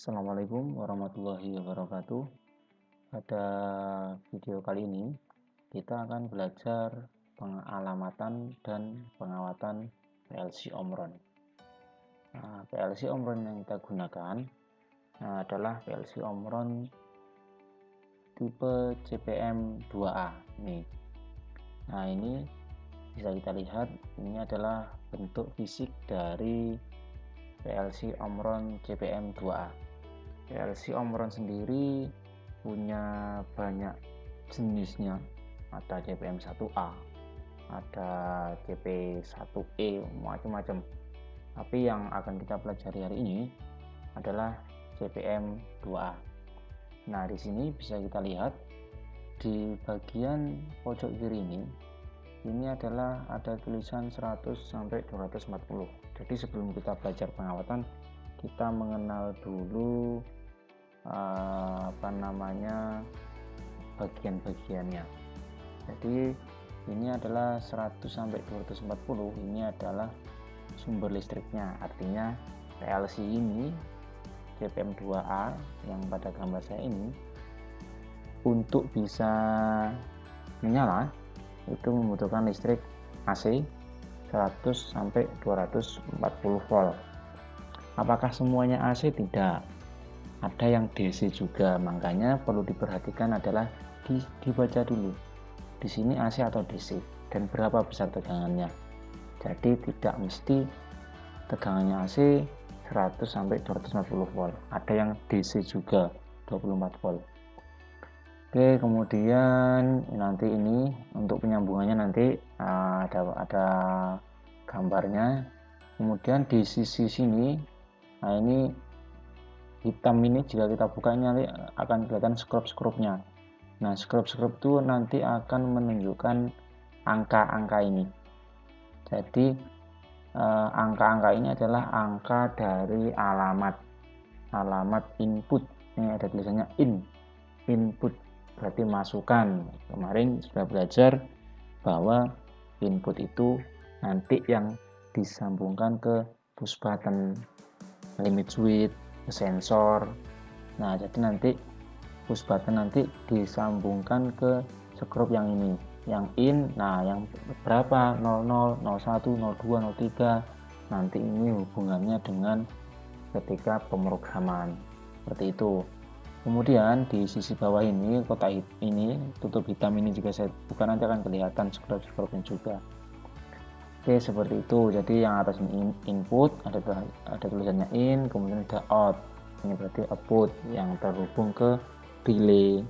Assalamualaikum warahmatullahi wabarakatuh. Pada video kali ini kita akan belajar pengalamatan dan pengawatan PLC Omron. PLC Omron yang kita gunakan adalah PLC Omron tipe CPM 2A ini. Ini bisa kita lihat, ini adalah bentuk fisik dari PLC Omron CPM 2A. PLC Omron sendiri punya banyak jenisnya, ada CPM 1A, ada CP1E, macam-macam. Tapi yang akan kita pelajari hari ini adalah CPM 2A. Nah, di sini bisa kita lihat di bagian pojok kiri ini adalah ada tulisan 100 sampai 240. Jadi sebelum kita belajar pengawatan, kita mengenal dulu bagian-bagiannya. Jadi ini adalah 100 sampai 240, ini adalah sumber listriknya. Artinya PLC ini CPM 2A yang pada gambar saya ini untuk bisa menyala itu membutuhkan listrik AC 100 sampai 240 volt. Apakah semuanya AC? Tidak. Ada yang DC juga. Makanya perlu diperhatikan adalah dibaca dulu. Di sini AC atau DC dan berapa besar tegangannya. Jadi tidak mesti tegangannya AC 100 sampai 240 volt. Ada yang DC juga 24 volt. Oke, kemudian nanti ini untuk penyambungannya nanti ada gambarnya. Kemudian di sisi sini, ini hitam ini jika kita buka ini nanti akan kelihatan skrup-skrupnya. Nah, skrup-skrup itu nanti akan menunjukkan angka-angka ini. Jadi angka-angka ini adalah angka dari alamat input. Ini ada tulisannya input. Berarti masukan. Kemarin sudah belajar bahwa input itu nanti yang disambungkan ke push button, limit switch, ke sensor. Nah, jadi nanti push button nanti disambungkan ke skrup yang ini, yang in. Nah, yang berapa? 00, 01, 02, 03. Nanti ini hubungannya dengan ketika pemrograman. Seperti itu. Kemudian di sisi bawah ini, kotak ini, tutup hitam ini juga saya buka, nanti akan kelihatan skrup-skrupnya juga. Oke, seperti itu. Jadi yang atas ini input, ada tulisannya in, kemudian ada out. Ini berarti output yang terhubung ke relay,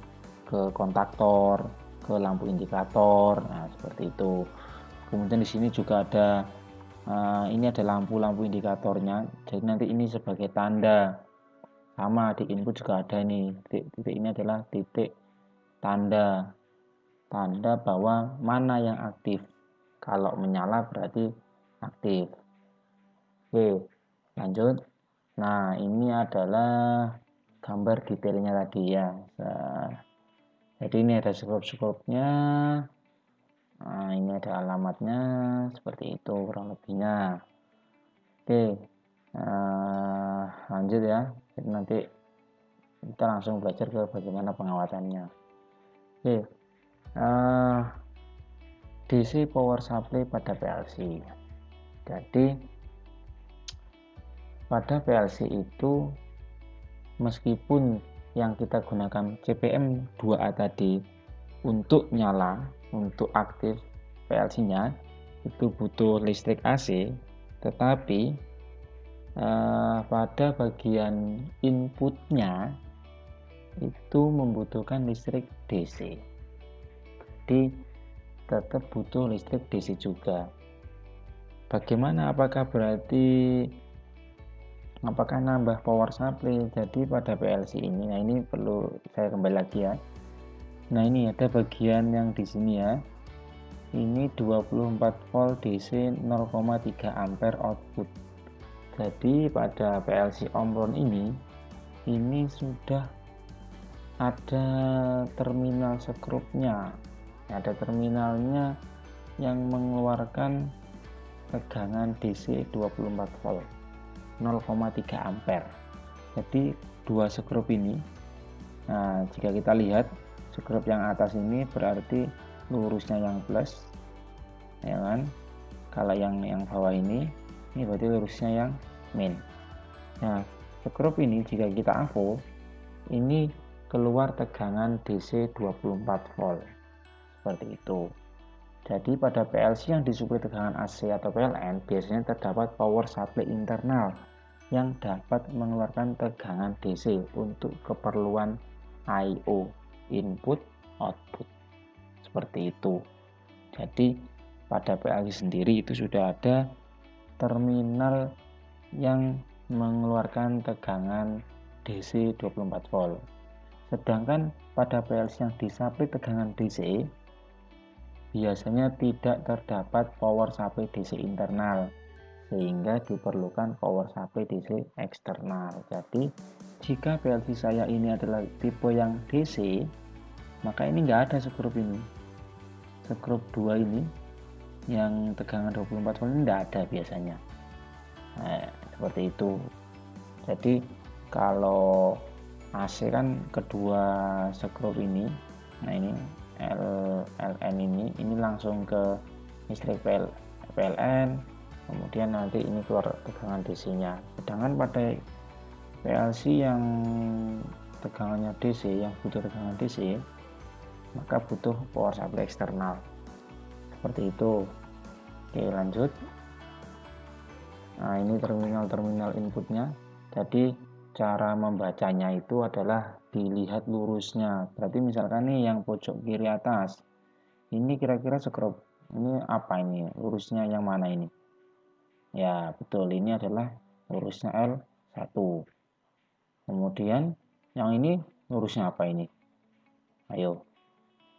ke kontaktor, ke lampu indikator. Nah, seperti itu. Kemudian di sini juga ada ini ada lampu-lampu indikatornya. Jadi nanti ini sebagai tanda. Sama di input juga ada ini, titik ini adalah titik tanda bahwa mana yang aktif. Kalau menyala berarti aktif. Oke, lanjut. Nah, ini adalah gambar detailnya tadi ya. Jadi ini ada skrup-skrupnya. Nah, ini ada alamatnya, seperti itu kurang lebihnya. Oke, lanjut ya. Jadi nanti kita langsung belajar ke bagaimana pengawatannya. Oke, DC power supply pada PLC. Jadi pada PLC itu meskipun yang kita gunakan CPM 2A tadi untuk nyala, untuk aktif PLC-nya itu butuh listrik AC, tetapi pada bagian inputnya itu membutuhkan listrik DC. Jadi tetap butuh listrik DC juga. Bagaimana? Apakah nambah power supply? Jadi pada PLC ini, nah ini perlu saya kembali lagi ya. Nah, ini ada bagian yang di sini ya. Ini 24 volt DC 0,3 ampere output. Jadi pada PLC Omron ini sudah ada terminal skrupnya. Ada terminalnya yang mengeluarkan tegangan DC 24 volt 0,3 ampere. Jadi dua skrup ini, nah jika kita lihat skrup yang atas ini berarti lurusnya yang plus, ya kan. Kalau yang bawah ini berarti lurusnya yang min. Nah skrup ini jika kita AVO, ini keluar tegangan DC 24 volt seperti itu. Jadi pada PLC yang disuplai tegangan AC atau PLN biasanya terdapat power supply internal yang dapat mengeluarkan tegangan DC untuk keperluan I/O, input output, seperti itu. Jadi pada PLC sendiri itu sudah ada terminal yang mengeluarkan tegangan DC 24 volt. Sedangkan pada PLC yang disuplai tegangan DC biasanya tidak terdapat power supply DC internal, sehingga diperlukan power supply DC eksternal. Jadi jika PLC saya ini adalah tipe yang DC, maka ini enggak ada skrup ini. Skrup 2 ini yang tegangan 24 volt ini enggak ada biasanya. Nah, seperti itu. Jadi kalau AC kan kedua skrup ini, nah ini LN ini langsung ke listrik PLN, kemudian nanti ini keluar tegangan DC nya. Sedangkan pada PLC yang tegangannya DC, yang butuh tegangan DC, maka butuh power supply eksternal, seperti itu. Oke, lanjut. Nah ini terminal inputnya. Jadi cara membacanya itu adalah dilihat lurusnya. Berarti misalkan nih yang pojok kiri atas, ini kira-kira skrup ini apa ini? Lurusnya yang mana ini? Ya betul, ini adalah lurusnya L1. Kemudian yang ini lurusnya apa ini? Ayo.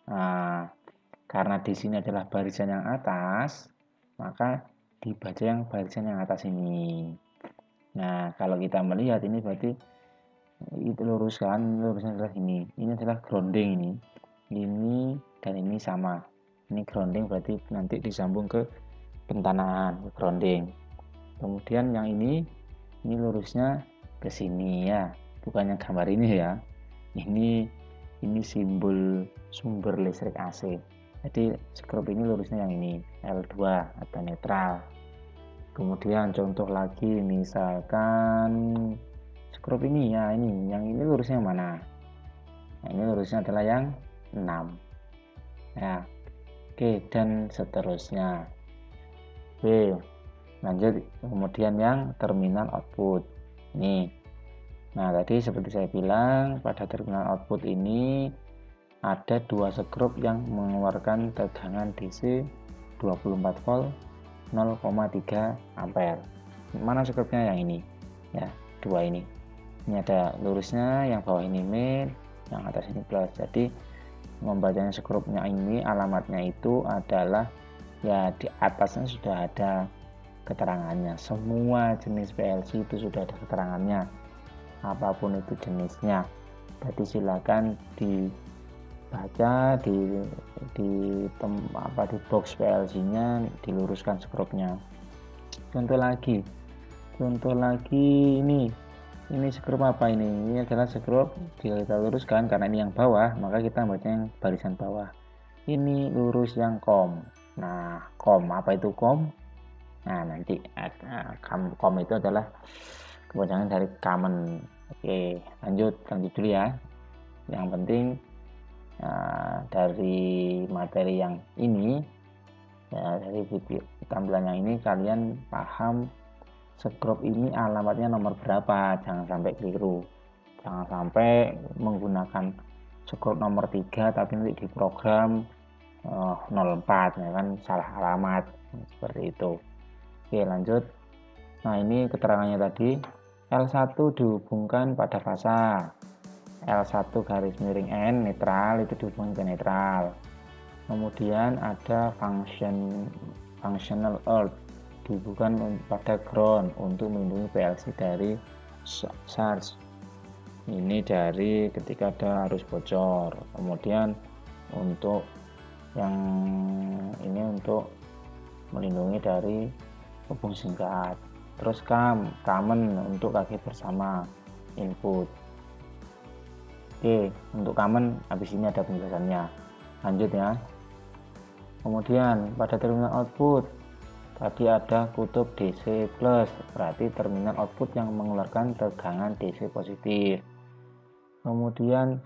Nah, karena di sini adalah barisan yang atas, maka dibaca yang barisan yang atas ini. Nah, kalau kita melihat ini berarti itu lurusnya adalah ini. Ini adalah grounding ini. Ini dan ini sama. Ini grounding berarti nanti disambung ke pentanaan, grounding. Kemudian yang ini lurusnya ke sini ya. Bukan yang gambar ini ya. Ini simbol sumber listrik AC. Jadi skrup ini lurusnya yang ini, L2 atau netral. Kemudian contoh lagi, misalkan skrup ini ya, yang ini lurusnya mana? Nah, ini lurusnya adalah yang 6. Ya, oke, dan seterusnya. Oke, lanjut. Kemudian yang terminal output. Nih. Nah, tadi seperti saya bilang, pada terminal output ini ada dua skrup yang mengeluarkan tegangan DC 24 volt 0,3 ampere. Mana skrupnya? Yang ini ya, dua ini ada lurusnya, yang bawah ini min, yang atas ini plus. Jadi membacanya skrupnya ini, alamatnya itu adalah ya di atasnya sudah ada keterangannya. Semua jenis PLC itu sudah ada keterangannya, apapun itu jenisnya. Jadi silakan dibaca di box PLC-nya, diluruskan skrupnya. Contoh lagi ini skrup apa ini? Ini adalah skrup, jika kita luruskan karena ini yang bawah, maka kita baca yang barisan bawah. Ini lurus yang COM. Nah, COM apa itu COM? Nah, nanti COM itu adalah kepanjangan dari common. Oke, lanjut dulu ya. Yang penting dari materi yang ini ya, dari video tampilan yang ini kalian paham skrup ini alamatnya nomor berapa. Jangan sampai keliru, jangan sampai menggunakan skrup nomor 3 tapi nanti di program 04 ya kan, salah alamat seperti itu. Oke, lanjut. Nah, ini keterangannya tadi, L1 dihubungkan pada fasa, L1 garis miring N netral itu dihubungkan ke netral. Kemudian ada functional earth dihubungkan pada ground untuk melindungi PLC dari charge. Ini dari ketika ada arus bocor. Kemudian untuk yang ini untuk melindungi dari hubung singkat. Terus common untuk kaki bersama. input. Oke, untuk common habis ini ada penjelasannya. Lanjut ya. Kemudian pada terminal output tadi ada kutub DC plus, berarti terminal output yang mengeluarkan tegangan DC positif. Kemudian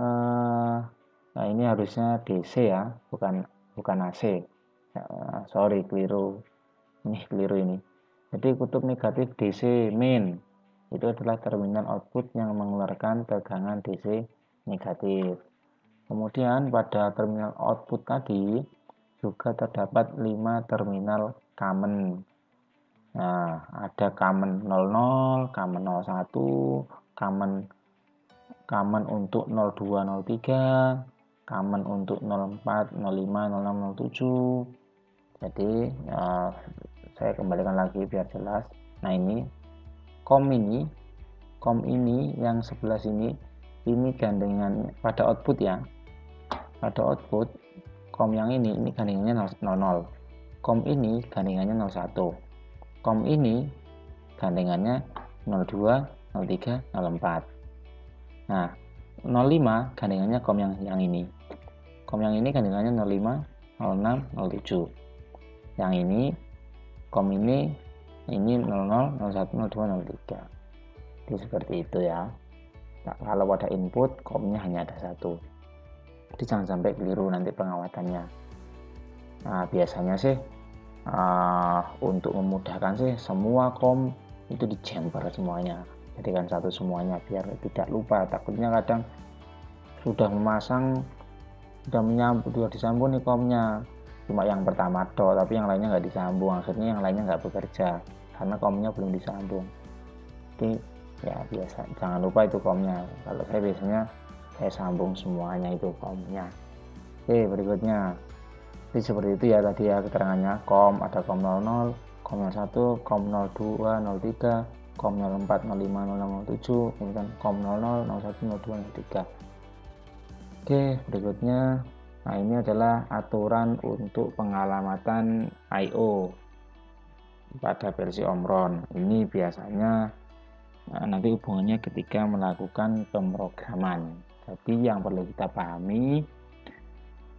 nah ini harusnya DC ya, bukan AC. Sorry, keliru. Ini keliru ini. Jadi kutub negatif DC main itu adalah terminal output yang mengeluarkan tegangan DC negatif. Kemudian pada terminal output tadi juga terdapat 5 terminal common. Nah, ada common 00, common 01, common untuk 02, 03, common untuk 04, 05, 06, 07. Jadi saya kembalikan lagi biar jelas. Nah, ini COM ini yang sebelah sini ini gandengan pada output ya. Pada output COM yang ini gandengannya 00. COM ini gandengannya 01. COM ini gandengannya 02, 03, 04. Nah, 05 gandengannya COM yang ini. COM yang ini gandengannya 05, 06, 07. Yang ini COM ini 00, 01, 02, 03. Jadi seperti itu ya. Nah, kalau pada input COM-nya hanya ada satu. Jadi jangan sampai keliru nanti pengawatannya. Nah, biasanya sih untuk memudahkan sih semua COM itu dijemper semuanya. Jadikan satu semuanya biar tidak lupa. Takutnya kadang sudah memasang, sudah disambung nih COM-nya. Cuma yang pertama do, tapi yang lainnya nggak disambung. Akhirnya yang lainnya nggak bekerja karena COM-nya belum disambung. Jadi ya biasa, jangan lupa itu COM-nya. Kalau saya biasanya saya sambung semuanya itu COM-nya. Oke, berikutnya. Jadi seperti itu ya tadi ya keterangannya. COM ada COM 00, COM 01, COM 02, 03, COM 04, 05, 06, 07, kemudian COM 00, 01, 02, 03. Oke, berikutnya. Nah, ini adalah aturan untuk pengalamatan I/O pada versi Omron. Ini biasanya nanti hubungannya ketika melakukan pemrograman. Jadi yang perlu kita pahami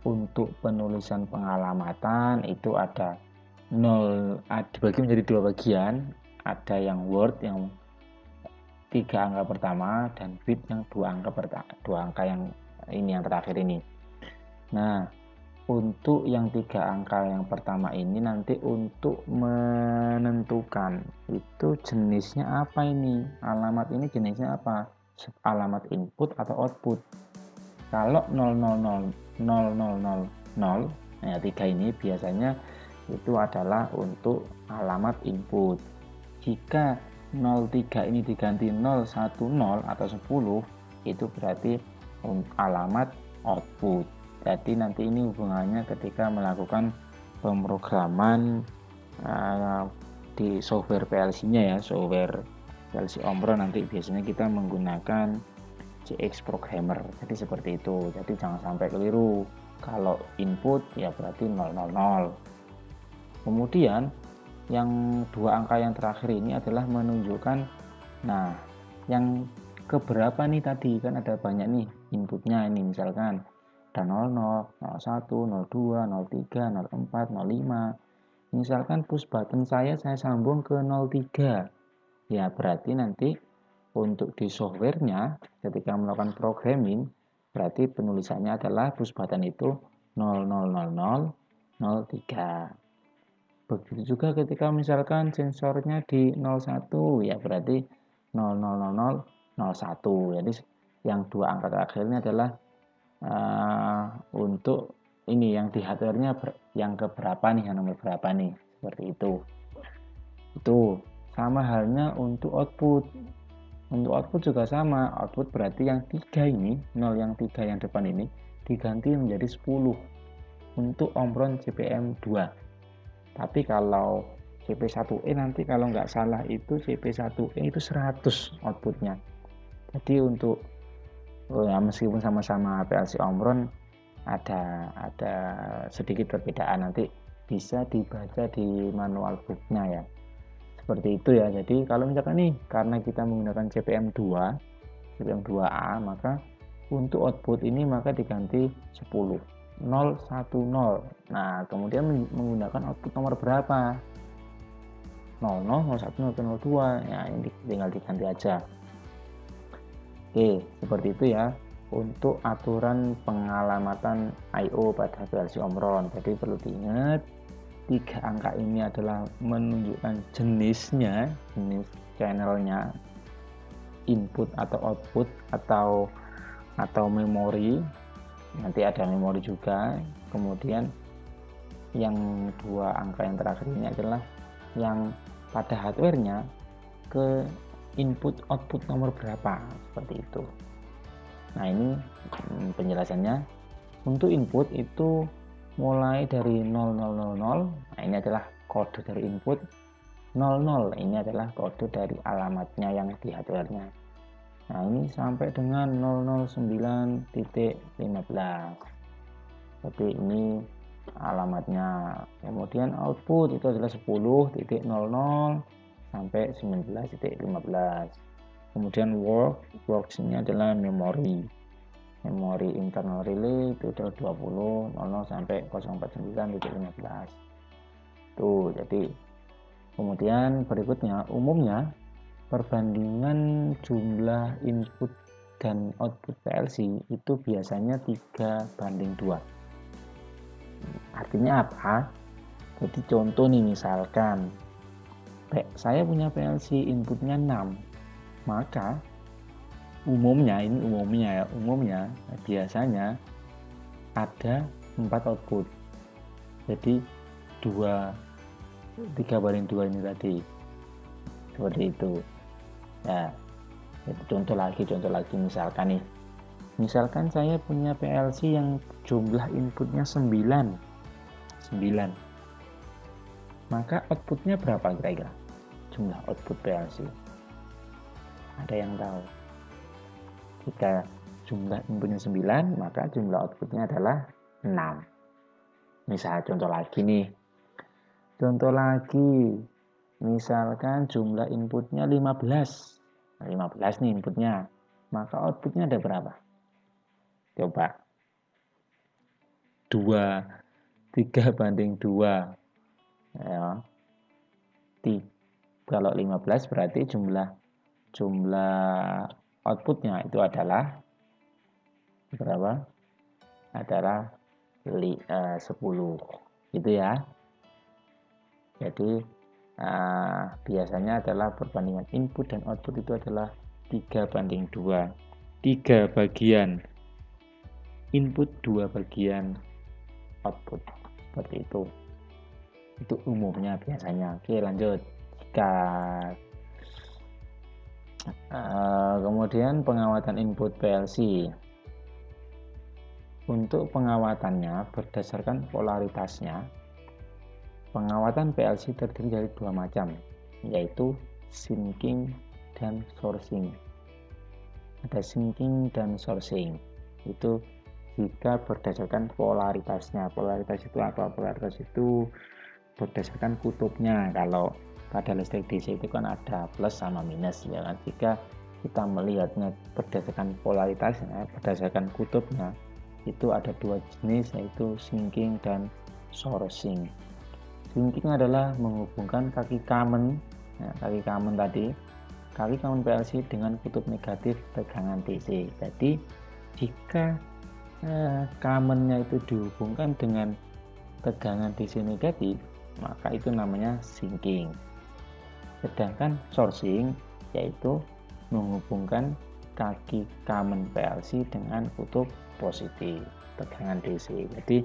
untuk penulisan pengalamatan itu ada 0, dibagi menjadi 2 bagian. Ada yang word yang 3 angka pertama dan bit yang 2 angka yang ini yang terakhir ini. Nah, untuk yang 3 angka yang pertama ini nanti untuk menentukan itu jenisnya apa ini, alamat ini jenisnya apa, alamat input atau output. Kalau 00000, nah 3 ini biasanya itu adalah untuk alamat input. Jika 03 ini diganti 010 atau 10 itu berarti alamat output. Jadi nanti ini hubungannya ketika melakukan pemrograman di software PLC-nya ya, software PLC Omron nanti biasanya kita menggunakan CX Programmer. Jadi seperti itu. Jadi jangan sampai keliru. Kalau input ya berarti 000. Kemudian yang 2 angka yang terakhir ini adalah menunjukkan nah yang keberapa nih tadi kan ada banyak nih inputnya ini misalkan ada 00, 01, 02, 03, 04, 05. Misalkan push button saya sambung ke 03. Ya, berarti nanti untuk di softwarenya ketika melakukan programming berarti penulisannya adalah push button itu 000003. Begitu juga ketika misalkan sensornya di 01 ya berarti 000001. Jadi yang 2 angka terakhir ini adalah untuk ini yang di hardware-nya yang keberapa nih, yang nomor berapa nih, seperti itu. Itu sama halnya untuk output. Untuk output juga sama, output berarti yang 3 ini, 0 yang 3 yang depan ini diganti menjadi 10 untuk Omron CPM 2. Tapi kalau CP1E nanti kalau nggak salah itu CP1E itu 100 outputnya. Jadi untuk ya meskipun sama-sama PLC Omron ada sedikit perbedaan, nanti bisa dibaca di manual booknya ya, Seperti itu ya. Jadi kalau misalkan nih karena kita menggunakan CPM2A, maka untuk output ini maka diganti 10 0 1 0. Nah, kemudian menggunakan output nomor berapa? 00, 01, 02. Ya, ini tinggal diganti aja. Oke, seperti itu ya untuk aturan pengalamatan I/O pada PLC Omron. Jadi perlu diingat 3 angka ini adalah menunjukkan jenis channelnya, input atau output atau memori. Nanti ada memori juga. Kemudian yang 2 angka yang terakhir ini adalah yang pada hardware-nya ke input output nomor berapa, seperti itu. Nah, ini penjelasannya. Untuk input itu mulai dari 0000, nah ini adalah kode dari input. 00 ini adalah kode dari alamatnya yang di hardware-nya. Nah, ini sampai dengan 009.15. Jadi ini alamatnya. Kemudian output itu adalah 10.00 sampai 19.15. Kemudian works ini adalah memori internal relay itu udah 20 00 sampai 049.15. Tuh, jadi kemudian berikutnya umumnya perbandingan jumlah input dan output PLC itu biasanya 3:2. Artinya apa? Jadi contoh nih, misalkan saya punya PLC inputnya 6, maka umumnya biasanya ada 4 output. Jadi 3:2 ini tadi. Seperti itu. Ya, itu contoh lagi misalkan saya punya PLC yang jumlah inputnya 9, maka outputnya berapa kira-kira jumlah output PLC? Ada yang tahu? Jika jumlah inputnya 9, maka jumlah outputnya adalah 6. Misal contoh lagi, misalkan jumlah inputnya 15 nih inputnya, maka outputnya ada berapa? Coba 3:2 ya. Kalau 15 berarti jumlah outputnya itu adalah berapa? Adalah 10 gitu ya. Jadi biasanya adalah perbandingan input dan output itu adalah 3:2. 3 bagian input, 2 bagian output, seperti itu. Itu umumnya biasanya. Oke, lanjut. Kemudian pengawatan input PLC. Untuk pengawatannya berdasarkan polaritasnya, pengawatan PLC terdiri dari 2 macam, yaitu syncing dan sourcing. Ada syncing dan sourcing. Itu jika berdasarkan polaritasnya. Polaritas itu apa? Polaritas itu berdasarkan kutubnya. Kalau pada listrik DC itu kan ada plus sama minus, ya kan? Jika kita melihatnya berdasarkan polaritasnya, berdasarkan kutubnya, itu ada 2 jenis, yaitu syncing dan sourcing. Syncing adalah menghubungkan kaki common PLC dengan kutub negatif tegangan DC. Jadi jika commonnya itu dihubungkan dengan tegangan DC negatif, maka itu namanya syncing. Sedangkan sourcing yaitu menghubungkan kaki common PLC dengan kutub positif tegangan DC. Jadi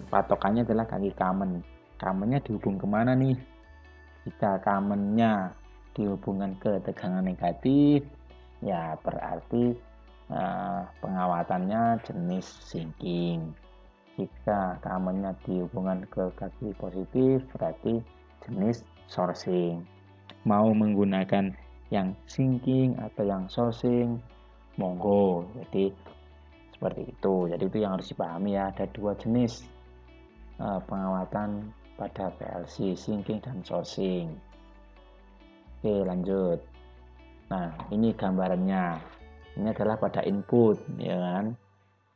patokannya adalah kaki common. Commonnya dihubung kemana nih? Jika commonnya dihubungkan ke tegangan negatif, ya berarti pengawatannya jenis syncing. Jika commonnya dihubungkan ke kaki positif, berarti jenis sourcing. Mau menggunakan yang syncing atau yang sourcing, monggo. Jadi seperti itu. Jadi itu yang harus dipahami ya. Ada 2 jenis pengawatan pada PLC, syncing dan sourcing. Oke, lanjut. Nah, ini gambarannya. Ini adalah pada input, ya kan?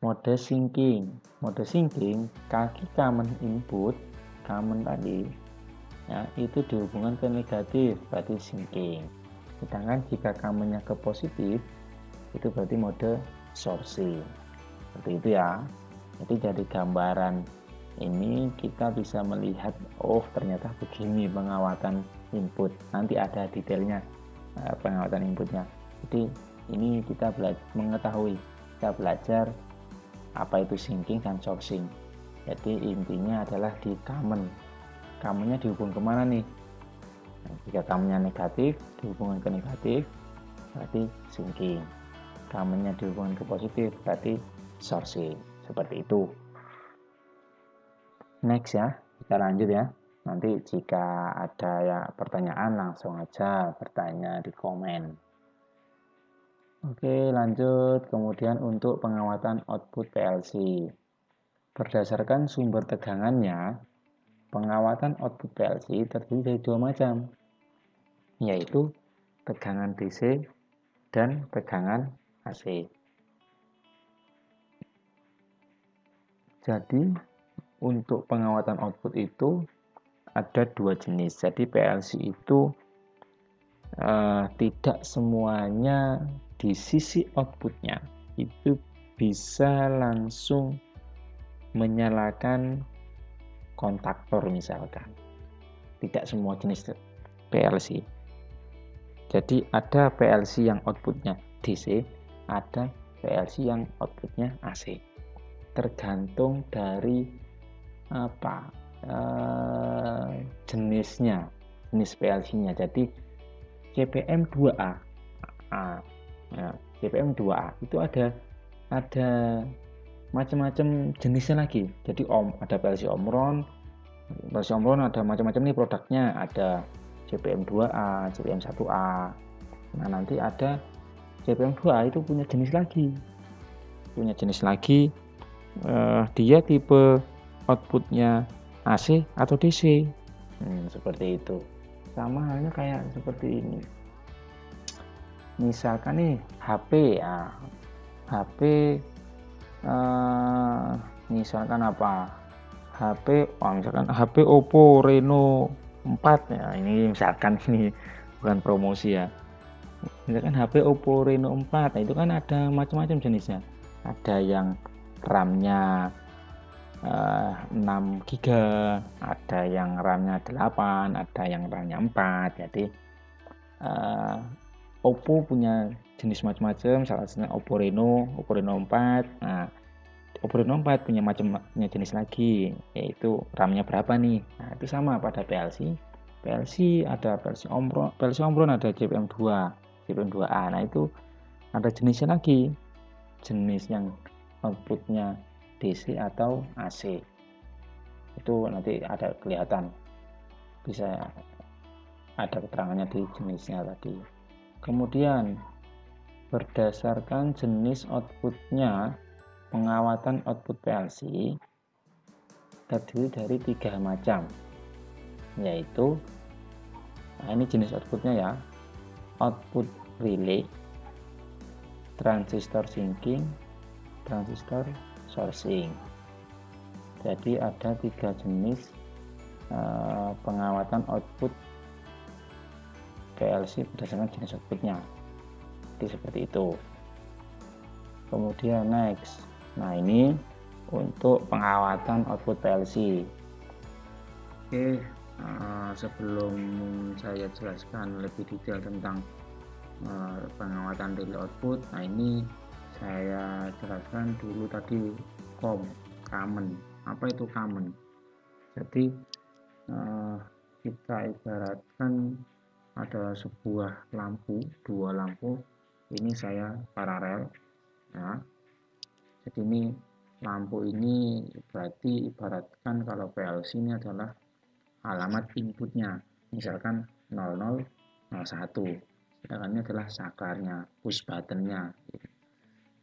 Mode syncing. Mode syncing, kaki common input, common tadi, ya, itu dihubungkan ke negatif, berarti syncing. Sedangkan jika commonnya ke positif, itu berarti mode sourcing. Seperti itu ya. Jadi dari gambaran ini kita bisa melihat, oh ternyata begini pengawatan input. Nanti ada detailnya pengawatan inputnya. Jadi ini kita mengetahui, kita belajar apa itu syncing dan sourcing. Jadi intinya adalah di common. Commonnya dihubung kemana nih? Nah, jika commonnya negatif, dihubungkan ke negatif, berarti syncing. Commonnya dihubungkan ke positif, berarti sourcing. Seperti itu. Next ya, kita lanjut ya. Nanti jika ada ya pertanyaan langsung aja bertanya di komen. Oke, lanjut. Kemudian untuk pengawatan output PLC. Berdasarkan sumber tegangannya, pengawatan output PLC terdiri dari dua macam, yaitu tegangan DC dan tegangan AC. Jadi, untuk pengawatan output itu ada dua jenis. Jadi PLC itu tidak semuanya di sisi outputnya itu bisa langsung menyalakan kontaktor misalkan. Tidak semua jenis PLC. Jadi ada PLC yang outputnya DC, ada PLC yang outputnya AC. Tergantung dari apa jenisnya, jenis PLC-nya. Jadi CPM 2A, CPM 2A itu ada macam-macam jenisnya lagi. Jadi ada PLC Omron, ada macam-macam nih produknya, ada CPM 2A, CPM 1A. Nah, nanti ada CPM 2A itu punya jenis lagi. Dia tipe outputnya AC atau DC. Seperti itu. Sama halnya kayak seperti ini. Misalkan nih HP ya. HP misalkan apa? Misalkan HP Oppo Reno 4 ya. Ini misalkan ini bukan promosi ya. Misalkan HP Oppo Reno 4, nah itu kan ada macam-macam jenisnya. Ada yang RAM-nya 6 GB, ada yang RAM-nya 8, ada yang RAM-nya 4. Jadi Oppo punya jenis macam-macam, salah satunya Oppo Reno 4. Nah, Oppo Reno 4 punya jenis lagi, yaitu RAM-nya berapa nih. Nah, itu sama pada PLC. PLC ada PLC Omron ada CPM 2A. Nah, itu ada jenisnya lagi. Jenis yang outputnya DC atau AC. Itu nanti ada kelihatan. Bisa ada keterangannya di jenisnya tadi. Kemudian berdasarkan jenis outputnya, pengawatan output PLC terdiri dari 3 macam, yaitu ini jenis outputnya ya, output relay, transistor syncing, transistor sourcing. Jadi ada 3 jenis pengawatan output PLC berdasarkan jenis outputnya. Jadi seperti itu. Kemudian next, nah ini untuk pengawatan output PLC. Oke, sebelum saya jelaskan lebih detail tentang pengawatan relay output, nah ini saya jelaskan dulu tadi common. Apa itu common? Jadi kita ibaratkan ada sebuah dua lampu, ini saya paralel ya. Jadi ini lampu ini berarti ibaratkan kalau PLC ini adalah alamat inputnya, misalkan 0001, sedangkan ini adalah sakarnya, push buttonnya.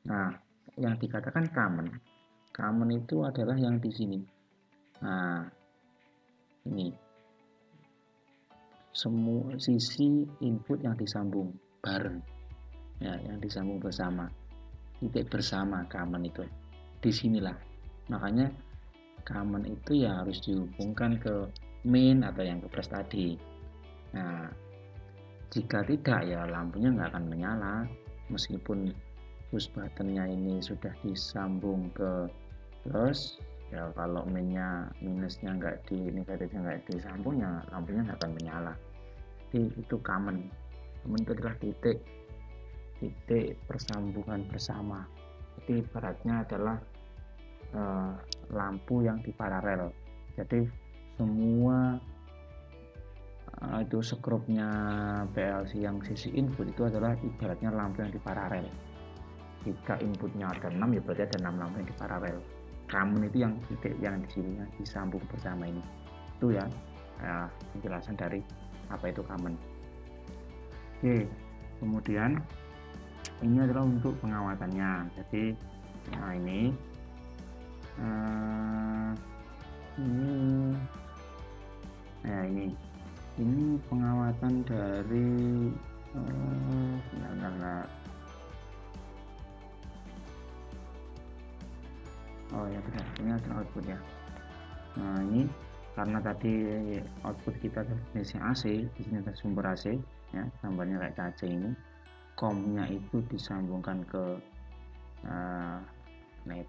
Nah, yang dikatakan common itu adalah yang di sini. Nah, ini semua sisi input yang disambung bareng ya, yang disambung bersama, titik bersama common itu disinilah. Makanya common itu ya harus dihubungkan ke main atau yang ke flash tadi. Nah, jika tidak ya lampunya nggak akan menyala meskipun push buttonnya ini sudah disambung ke plus ya. Kalau mainnya minusnya nggak di negatifnya nggak disambung ya lampunya nggak akan menyala. Jadi itu common itu adalah titik persambungan bersama. Jadi ibaratnya adalah lampu yang diparalel. Jadi semua itu skrupnya PLC yang sisi input itu adalah ibaratnya lampu yang diparalel. Jika inputnya ada 6 ya berarti ada 6 lampu yang diparalel. Common itu yang titik yang di sini disambung bersama ini. Itu ya penjelasan dari apa itu common. Oke, kemudian ini adalah untuk pengawatannya. Jadi nah ini ini pengawatan dari ya benar, ini adalah output ya. Nah ini karena tadi output kita jenisnya AC, di sini ada sumber AC ya, gambarnya kayak kaca ini. COM-nya itu disambungkan ke net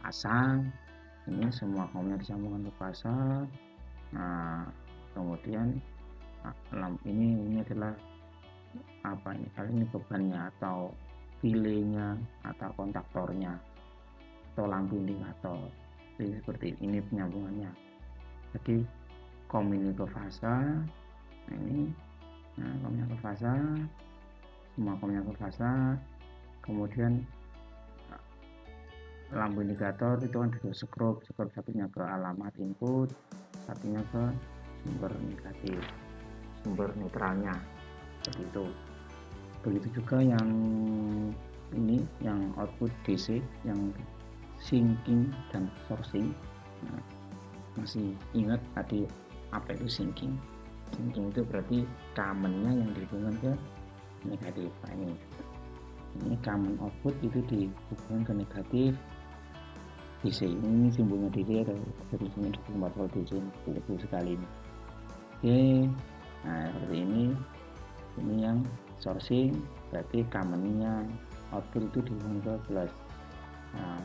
pasang, ini semua COM-nya disambungkan ke pasang. Nah kemudian ini adalah apa ini, kali ini bebannya atau relay-nya atau kontaktornya atau lampu indikator. Jadi seperti ini penyambungannya. Jadi COM ini ke fasa, nah ini COM-nya ke fasa, semua COM-nya ke fasa. Kemudian lampu indikator itu kan dua skrup satunya ke alamat input, satunya ke sumber negatif, sumber netralnya, seperti itu. Begitu juga yang ini, yang output DC, yang syncing dan sourcing. Nah, masih ingat tadi apa itu syncing? Syncing itu berarti commonnya yang dihubungkan ke negatif. Nah, ini common output itu dihubungkan ke negatif DC. Ini simbolnya DC ada dari sini 24 volt DC, betul sekali ini. Oke, nah seperti ini yang sourcing berarti commonnya output itu dihubungkan ke plus. Nah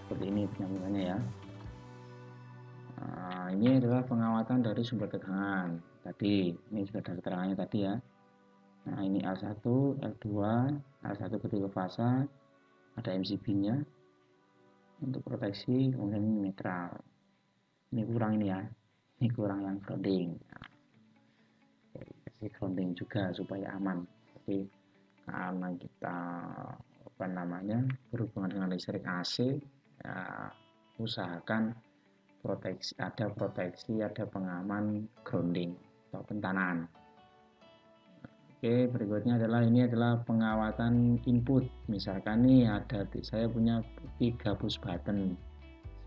seperti ini penyambungannya ya. Nah, ini adalah pengawatan dari sumber tegangan tadi, ini sudah ada keterangannya tadi ya. Nah ini L1, L2, L1 ketiga fasa, ada MCB nya untuk proteksi, kemudian ini netral. Ini kurang ini ya, ini kurang yang grounding. Nah, kasih grounding juga supaya aman. Jadi karena kita berhubungan dengan listrik AC ya, usahakan proteksi, ada pengaman grounding atau pentanaan. Oke, berikutnya ini adalah pengawatan input. Misalkan nih saya punya 3 push button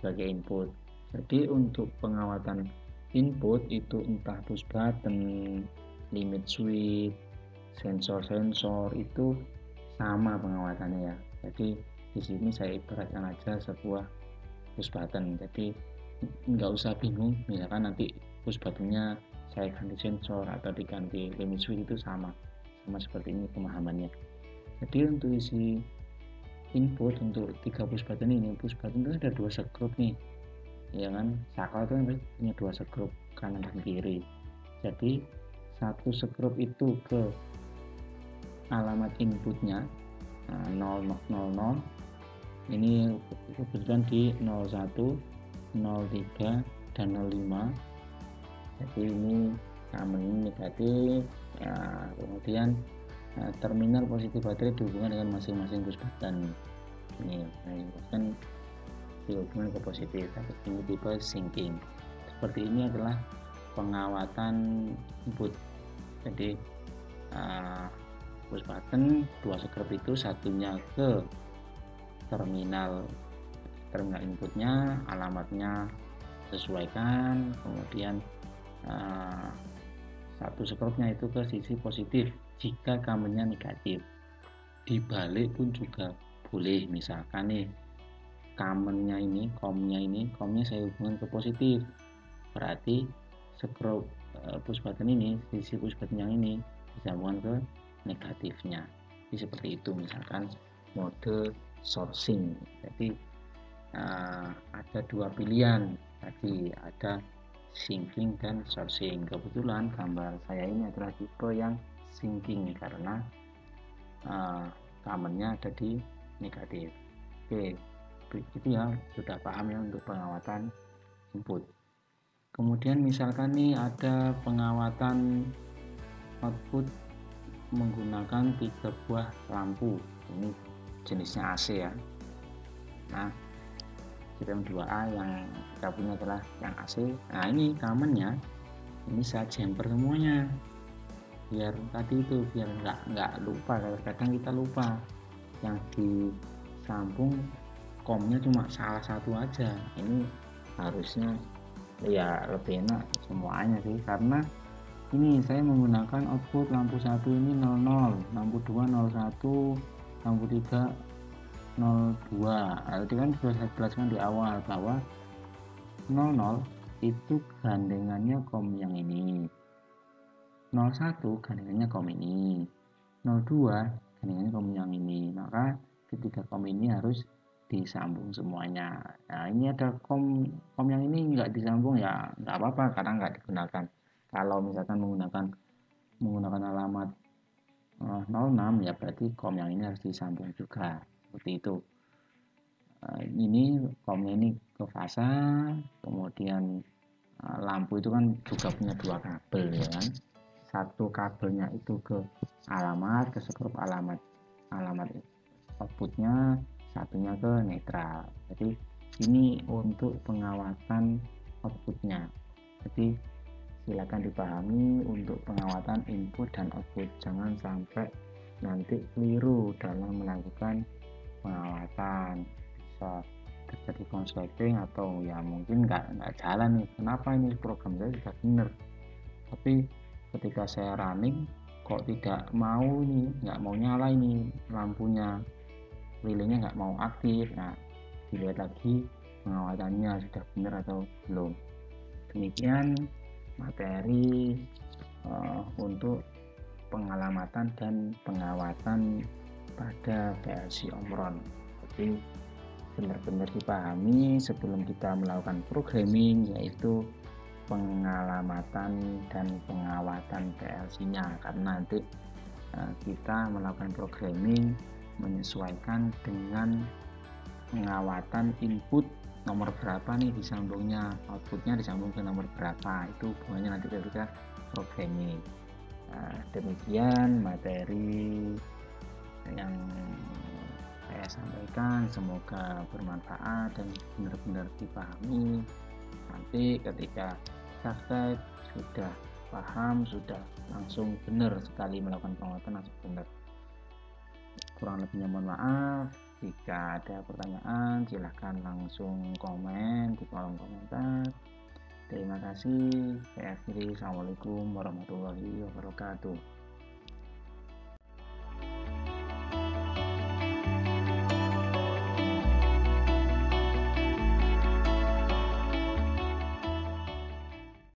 sebagai input. Jadi untuk pengawatan input itu entah push button, limit switch, sensor itu sama pengawatannya ya. Jadi di sini saya ibaratkan aja sebuah push button. Jadi nggak usah bingung, misalkan nanti push buttonnya saya ganti sensor atau diganti limit switch, itu sama seperti ini pemahamannya. Jadi untuk isi input untuk 3 push button ini, push button itu ada 2 skrup nih ya kan, saklar itu punya 2 skrup kanan dan kiri. Jadi satu skrup itu ke alamat inputnya 000, ini kebetulan di 01, 03 dan 05. Jadi ini common negatif ya. Kemudian terminal positif baterai dihubungkan dengan masing-masing push button. Ini kan dihubungkan ke positif, ini tipe syncing. Seperti ini adalah pengawatan input. Jadi push button 2 skrup itu satunya ke terminal inputnya, alamatnya sesuaikan, kemudian satu skrupnya itu ke sisi positif jika kamennya negatif. Dibalik pun juga boleh, misalkan nih kamennya ini, komnya saya hubungkan ke positif, berarti skrup push button ini, sisi push button yang ini disambungkan ke negatifnya. Jadi seperti itu misalkan mode sourcing. Jadi ada dua pilihan tadi, ada syncing dan sourcing. Kebetulan gambar saya ini adalah tipe yang syncing karena kamennya ada di negatif. Oke, itu ya, sudah paham ya untuk pengawatan input. Kemudian misalkan nih ada pengawatan output menggunakan 3 buah lampu, ini jenisnya AC ya. Nah, GPM2A yang kita punya adalah yang AC. Nah, ini kamennya ini saya jumper semuanya biar tadi itu, biar nggak lupa. Kadang kita lupa yang disambung komnya cuma salah satu aja. Ini harusnya ya lebih enak semuanya sih, karena ini saya menggunakan output lampu 1 ini 00, lampu 2 01, lampu 3 02. Tadi kan sudah saya jelaskan di awal bahwa 00 itu gandengannya kom yang ini, 01 gandengannya kom ini, 02 gandengannya kom yang ini. Maka ketiga kom ini harus disambung semuanya. Nah, ini ada kom yang ini nggak disambung ya nggak apa-apa karena nggak digunakan. Kalau misalkan menggunakan alamat 06 ya berarti kom yang ini harus disambung juga, seperti itu. Ini komnya ini ke fasa, kemudian lampu itu kan juga punya dua kabel ya kan. Satu kabelnya itu ke alamat, ke skrup alamat outputnya, satunya ke netral. Jadi ini untuk pengawatan outputnya. Jadi silakan dipahami untuk pengawatan input dan output, jangan sampai nanti keliru dalam melakukan pengawatan, bisa terjadi konsleting atau ya mungkin nggak jalan nih, kenapa ini program saya sudah benar tapi ketika saya running kok tidak mau nih, nggak mau nyala ini lampunya, lilinnya nggak mau aktif. Nah, dilihat lagi pengawatannya sudah benar atau belum. Demikian materi untuk pengalamatan dan pengawatan pada PLC Omron. Jadi benar-benar dipahami sebelum kita melakukan programming, yaitu pengalamatan dan pengawatan PLC-nya, karena nanti kita melakukan programming menyesuaikan dengan pengawatan input nomor berapa nih disambungnya, outputnya disambung ke nomor berapa, itu hubungannya nanti ketika programming. Demikian materi yang saya sampaikan, semoga bermanfaat dan benar-benar dipahami. Nanti ketika praktek sudah paham, sudah langsung benar sekali melakukan pengawatan, langsung benar. Kurang lebihnya mohon maaf. Jika ada pertanyaan silahkan langsung komen di kolom komentar. Terima kasih. Saya akhiri. Assalamualaikum warahmatullahi wabarakatuh.